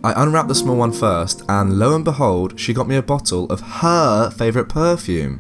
I unwrapped the small one first, and lo and behold, she got me a bottle of her favourite perfume.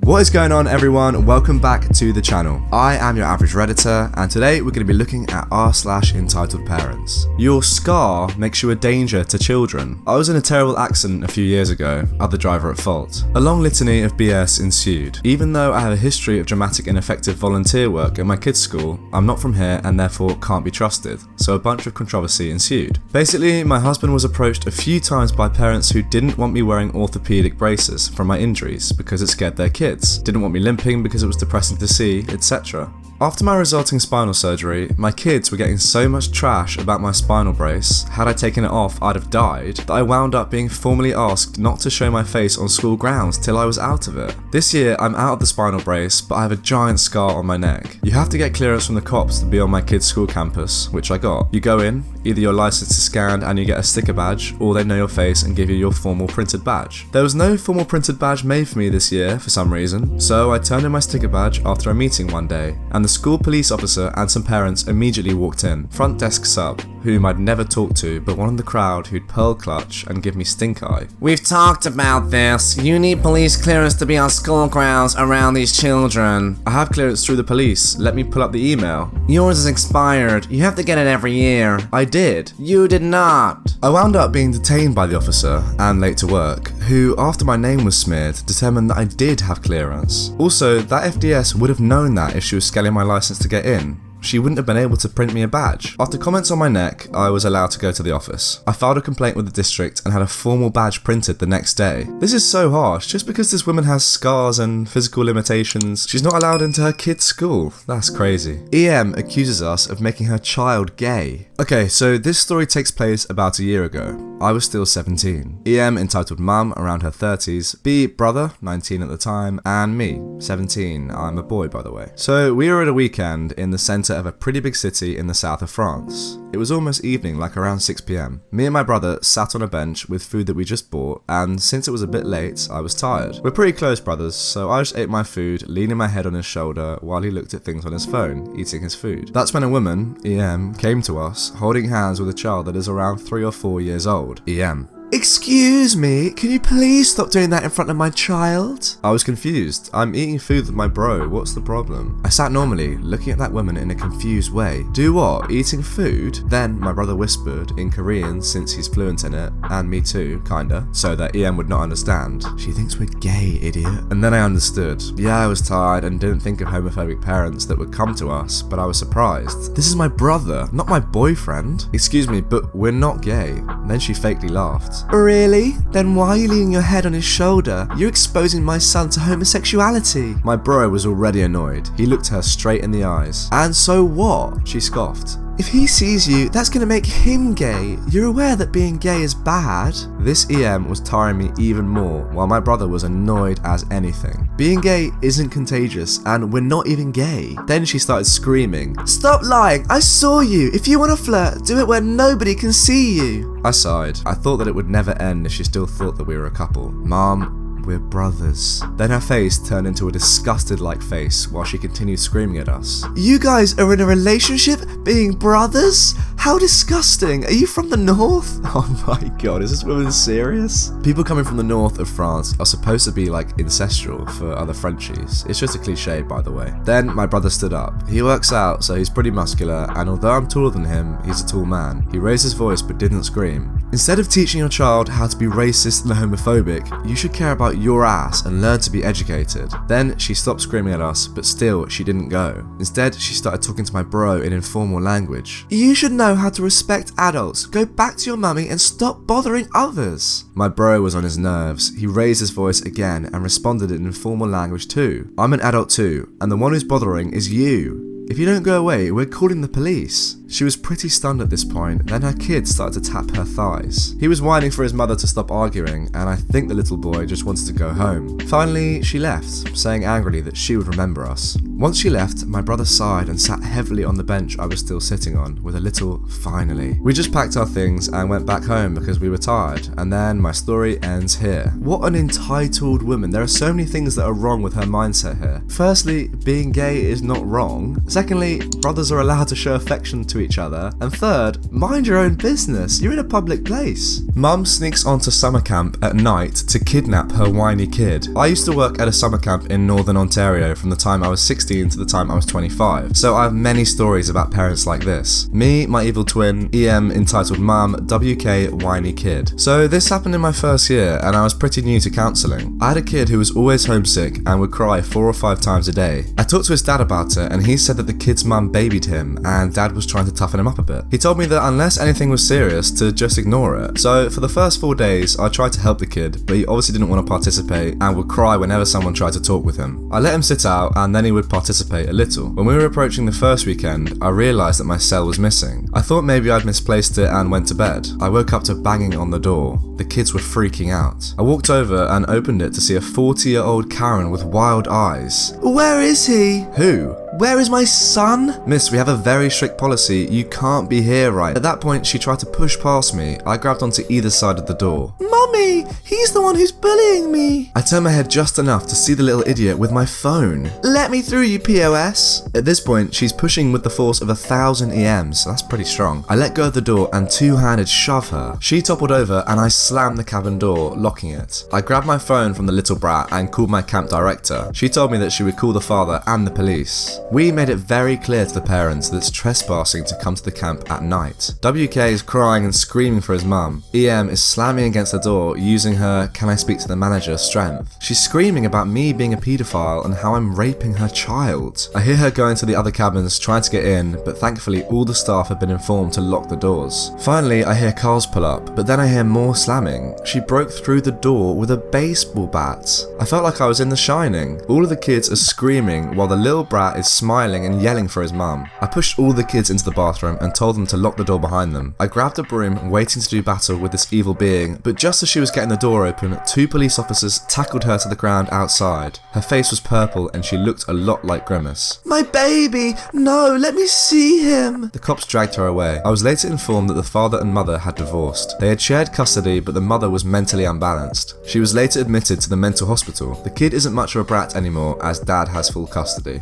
What is going on, everyone? Welcome back to the channel. I am your average Redditor, and today we're going to be looking at r/EntitledParents. Your scar makes you a danger to children. I was in a terrible accident a few years ago, other driver at fault. A long litany of BS ensued. Even though I have a history of dramatic and effective volunteer work at my kids' school, I'm not from here and therefore can't be trusted, so a bunch of controversy ensued. Basically, my husband was approached a few times by parents who didn't want me wearing orthopedic braces from my injuries because it scared their kids. Didn't want me limping because it was depressing to see, etc. After my resulting spinal surgery, my kids were getting so much trash about my spinal brace, had I taken it off I'd have died, that I wound up being formally asked not to show my face on school grounds till I was out of it. This year I'm out of the spinal brace, but I have a giant scar on my neck. You have to get clearance from the cops to be on my kids' school campus, which I got. You go in, either your license is scanned and you get a sticker badge, or they know your face and give you your formal printed badge. There was no formal printed badge made for me this year for some reason, so I turned in my sticker badge after a meeting one day, and the school police officer and some parents immediately walked in. Front desk sub, whom I'd never talked to, but one in the crowd who'd pearl clutch and give me stink eye. We've talked about this. You need police clearance to be on school grounds around these children. I have clearance through the police. Let me pull up the email. Yours is expired. You have to get it every year. I did. You did not. I wound up being detained by the officer and late to work, who, after my name was smeared, determined that I did have clearance. Also, that FDS would have known that if she was scaling my license to get in. She wouldn't have been able to print me a badge. After comments on my neck, I was allowed to go to the office. I filed a complaint with the district and had a formal badge printed the next day. This is so harsh. Just because this woman has scars and physical limitations, she's not allowed into her kid's school. That's crazy. EM accuses us of making her child gay. Okay, so this story takes place about a year ago. I was still 17. EM entitled mum, around her 30s, B brother, 19 at the time, and me, 17. I'm a boy, by the way. So we were at a weekend in the centre of a pretty big city in the south of France. It was almost evening, like around 6 PM. Me and my brother sat on a bench with food that we just bought, and since it was a bit late, I was tired. We're pretty close brothers, so I just ate my food, leaning my head on his shoulder while he looked at things on his phone, eating his food. That's when a woman, EM, came to us, holding hands with a child that is around 3 or 4 years old. EM: Excuse me, can you please stop doing that in front of my child? I was confused. I'm eating food with my bro, what's the problem? I sat normally, looking at that woman in a confused way. Do what? Eating food? Then my brother whispered, in Korean since he's fluent in it, and me too, kinda, so that EM would not understand. She thinks we're gay, idiot. And then I understood. Yeah, I was tired and didn't think of homophobic parents that would come to us, but I was surprised. This is my brother, not my boyfriend. Excuse me, but we're not gay. And then she fakely laughed. Really? Then why are you leaning your head on his shoulder? You're exposing my son to homosexuality. My bro was already annoyed. He looked her straight in the eyes. And so what? She scoffed. If he sees you, that's gonna make him gay. You're aware that being gay is bad. This EM was tiring me even more, while my brother was annoyed as anything. Being gay isn't contagious, and we're not even gay. Then she started screaming. Stop lying, I saw you. If you wanna flirt, do it where nobody can see you. I sighed. I thought that it would never end if she still thought that we were a couple. Mom, we're brothers. Then her face turned into a disgusted-like face while she continued screaming at us. You guys are in a relationship, being brothers? How disgusting. Are you from the north? Oh my god, is this woman serious? People coming from the north of France are supposed to be like incestual for other Frenchies. It's just a cliche, by the way. Then my brother stood up. He works out, so he's pretty muscular, and although I'm taller than him, he's a tall man. He raised his voice but didn't scream. Instead of teaching your child how to be racist and homophobic, you should care about your ass and learn to be educated. Then she stopped screaming at us, but still she didn't go. Instead, she started talking to my bro in informal language. You should know how to respect adults. Go back to your mummy and stop bothering others. My bro was on his nerves. He raised his voice again and responded in informal language too. I'm an adult too, and the one who's bothering is you. If you don't go away, we're calling the police. She was pretty stunned at this point, then her kid started to tap her thighs. He was whining for his mother to stop arguing, and I think the little boy just wanted to go home. Finally, she left, saying angrily that she would remember us. Once she left, my brother sighed and sat heavily on the bench I was still sitting on, with a little finally. We just packed our things and went back home because we were tired, and then my story ends here. What an entitled woman. There are so many things that are wrong with her mindset here. Firstly, being gay is not wrong. Secondly, brothers are allowed to show affection to to each other. And third, mind your own business. You're in a public place. Mum sneaks onto summer camp at night to kidnap her whiny kid. I used to work at a summer camp in Northern Ontario from the time I was 16 to the time I was 25. So I have many stories about parents like this. Me, my evil twin, EM entitled Mum, WK whiny kid. So this happened in my first year and I was pretty new to counselling. I had a kid who was always homesick and would cry 4 or 5 times a day. I talked to his dad about it and he said that the kid's mum babied him and dad was trying to toughen him up a bit. He told me that unless anything was serious to just ignore it. So for the first 4 days I tried to help the kid, but he obviously didn't want to participate and would cry whenever someone tried to talk with him. I let him sit out and then he would participate a little. When we were approaching the first weekend, I realised that my cell was missing. I thought maybe I'd misplaced it and went to bed. I woke up to banging on the door. The kids were freaking out. I walked over and opened it to see a 40-year-old Karen with wild eyes. Where is he? Who? Where is my son? Miss, we have a very strict policy. You can't be here right. At that point, she tried to push past me. I grabbed onto either side of the door. Mummy, he's the one who's bullying me. I turned my head just enough to see the little idiot with my phone. Let me through, you POS. At this point, she's pushing with the force of 1,000 EMs. That's pretty strong. I let go of the door and two-handed shove her. She toppled over and I slammed the cabin door, locking it. I grabbed my phone from the little brat and called my camp director. She told me that she would call the father and the police. We made it very clear to the parents that it's trespassing to come to the camp at night. WK is crying and screaming for his mum. EM is slamming against the door using her "can I speak to the manager" strength. She's screaming about me being a paedophile and how I'm raping her child. I hear her going to the other cabins trying to get in, but thankfully all the staff have been informed to lock the doors. Finally, I hear cars pull up, but then I hear more slamming. She broke through the door with a baseball bat. I felt like I was in The Shining. All of the kids are screaming while the little brat is smiling and yelling for his mum. I pushed all the kids into the bathroom and told them to lock the door behind them. I grabbed a broom, waiting to do battle with this evil being, but just as she was getting the door open, 2 police officers tackled her to the ground outside. Her face was purple and she looked a lot like Grimace. My baby! No, let me see him! The cops dragged her away. I was later informed that the father and mother had divorced. They had shared custody, but the mother was mentally unbalanced. She was later admitted to the mental hospital. The kid isn't much of a brat anymore as dad has full custody.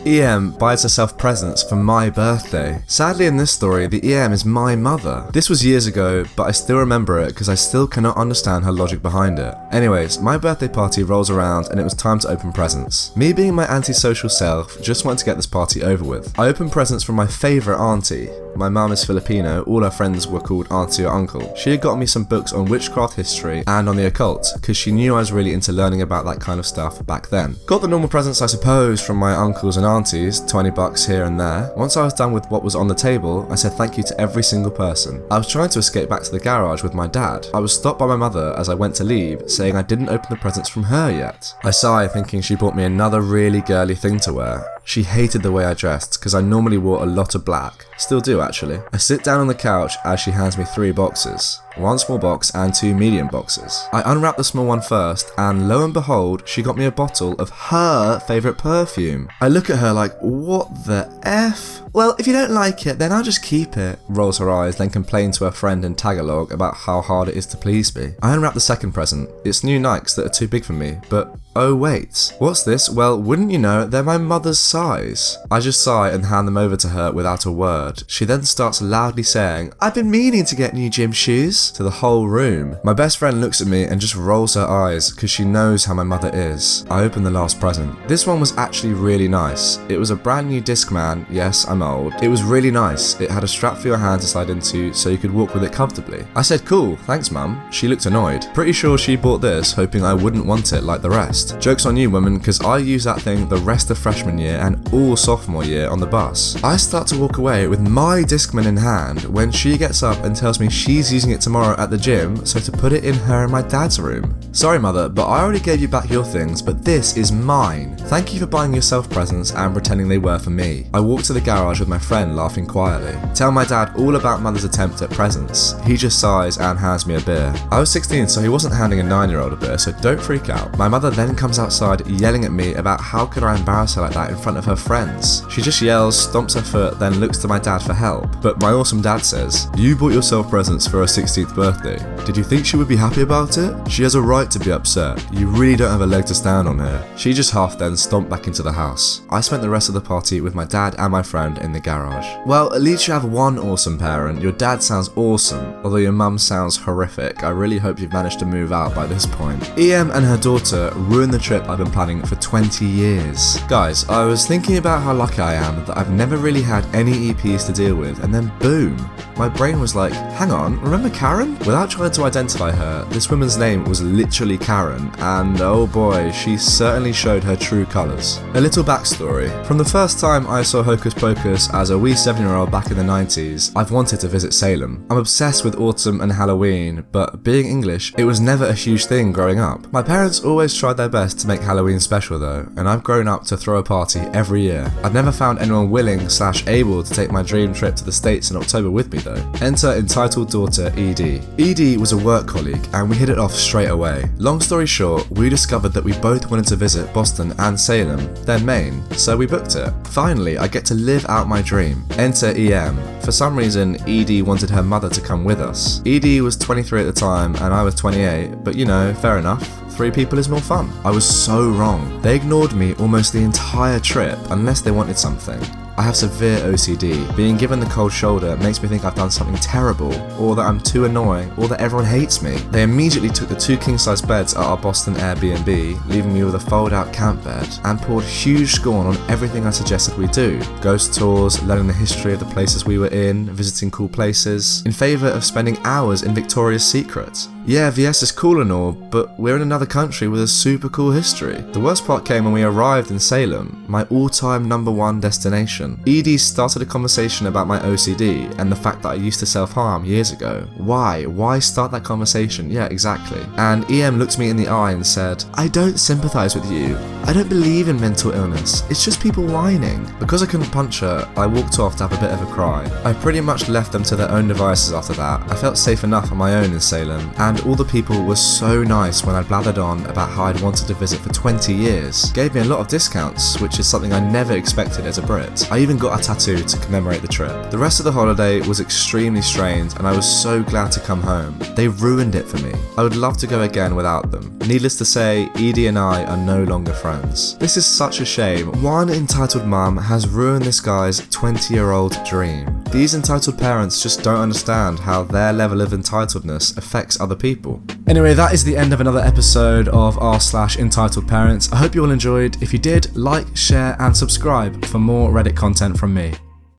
EM buys herself presents for my birthday. Sadly in this story, the EM is my mother. This was years ago, but I still remember it because I still cannot understand her logic behind it. Anyways, my birthday party rolls around and it was time to open presents. Me being my antisocial self, just wanted to get this party over with. I opened presents from my favourite auntie. My mum is Filipino, all her friends were called auntie or uncle. She had got me some books on witchcraft history and on the occult, because she knew I was really into learning about that kind of stuff back then. Got the normal presents I suppose from my uncles and aunties, $20 here and there. Once I was done with what was on the table, I said thank you to every single person. I was trying to escape back to the garage with my dad. I was stopped by my mother as I went to leave, saying I didn't open the presents from her yet. I sighed, thinking she bought me another really girly thing to wear. She hated the way I dressed, because I normally wore a lot of black. Still do actually. I sit down on the couch as she hands me 3 boxes. 1 small box and 2 medium boxes. I unwrapped the small one first, and lo and behold, she got me a bottle of her favourite perfume. I look at her like, what the F? Well, if you don't like it, then I'll just keep it. Rolls her eyes, then complains to her friend in Tagalog about how hard it is to please me. I unwrap the second present. It's new Nikes that are too big for me, but oh wait, what's this? Well, wouldn't you know, they're my mother's size. I just sigh and hand them over to her without a word. She then starts loudly saying, I've been meaning to get new gym shoes. To the whole room. My best friend looks at me and just rolls her eyes because she knows how my mother is. I open the last present. This one was actually really nice. It was a brand new Discman. Yes, I'm old. It was really nice. It had a strap for your hand to slide into so you could walk with it comfortably. I said, cool, thanks mum. She looked annoyed. Pretty sure she bought this hoping I wouldn't want it like the rest. Joke's on you woman, because I used that thing the rest of freshman year and all sophomore year on the bus. I start to walk away with my Discman in hand when she gets up and tells me she's using it tomorrow at the gym, so to put it in her and my dad's room. Sorry mother, but I already gave you back your things, but this is mine. Thank you for buying yourself presents and pretending they were for me. I walk to the garage with my friend laughing quietly. Tell my dad all about mother's attempt at presents. He just sighs and hands me a beer. I was 16, so he wasn't handing a 9-year-old a beer, so don't freak out. My mother then comes outside yelling at me about how could I embarrass her like that in front of her friends. She just yells, stomps her foot, then looks to my dad for help. But my awesome dad says, you bought yourself presents for a 16th 18th birthday. Did you think she would be happy about it? She has a right to be upset. You really don't have a leg to stand on here. She just half then stomped back into the house. I spent the rest of the party with my dad and my friend in the garage. Well, at least you have one awesome parent. Your dad sounds awesome, although your mum sounds horrific. I really hope you've managed to move out by this point. EM and her daughter ruined the trip I've been planning for 20 years. Guys, I was thinking about how lucky I am that I've never really had any EPs to deal with, and then boom, my brain was like, hang on, remember Karen? Without trying to identify her, this woman's name was literally Karen, and oh boy, she certainly showed her true colours. A little backstory. From the first time I saw Hocus Pocus as a wee 7-year-old back in the 90s, I've wanted to visit Salem. I'm obsessed with autumn and Halloween, but being English, it was never a huge thing growing up. My parents always tried their best to make Halloween special though, and I've grown up to throw a party every year. I've never found anyone willing/able to take my dream trip to the States in October with me though. Enter entitled daughter ED. ED was a work colleague and we hit it off straight away. Long story short, we discovered that we both wanted to visit Boston and Salem, then Maine, so we booked it. Finally, I get to live out my dream. Enter EM. For some reason, ED wanted her mother to come with us. ED was 23 at the time and I was 28, but you know, fair enough. 3 people is more fun. I was so wrong. They ignored me almost the entire trip unless they wanted something. I have severe OCD. Being given the cold shoulder makes me think I've done something terrible, or that I'm too annoying, or that everyone hates me. They immediately took the 2 king-size beds at our Boston Airbnb, leaving me with a fold-out camp bed, and poured huge scorn on everything I suggested we do. Ghost tours, learning the history of the places we were in, visiting cool places, in favour of spending hours in Victoria's Secret. Yeah, VS is cool and all, but we're in another country with a super cool history. The worst part came when we arrived in Salem, my all-time #1 destination. ED started a conversation about my OCD and the fact that I used to self-harm years ago. Why? Why start that conversation? Yeah, exactly. And EM looked me in the eye and said, I don't sympathise with you. I don't believe in mental illness. It's just people whining. Because I couldn't punch her, I walked off to have a bit of a cry. I pretty much left them to their own devices after that. I felt safe enough on my own in Salem, and all the people were so nice when I blathered on about how I'd wanted to visit for 20 years. Gave me a lot of discounts, which is something I never expected as a Brit. I even got a tattoo to commemorate the trip. The rest of the holiday was extremely strange and I was so glad to come home. They ruined it for me. I would love to go again without them. Needless to say, ED and I are no longer friends. This is such a shame. One entitled mum has ruined this guy's 20-year-old dream. These entitled parents just don't understand how their level of entitledness affects other people. Anyway, that is the end of another episode of r/entitled parents. I hope you all enjoyed. If you did, like, share and subscribe for more Reddit content from me.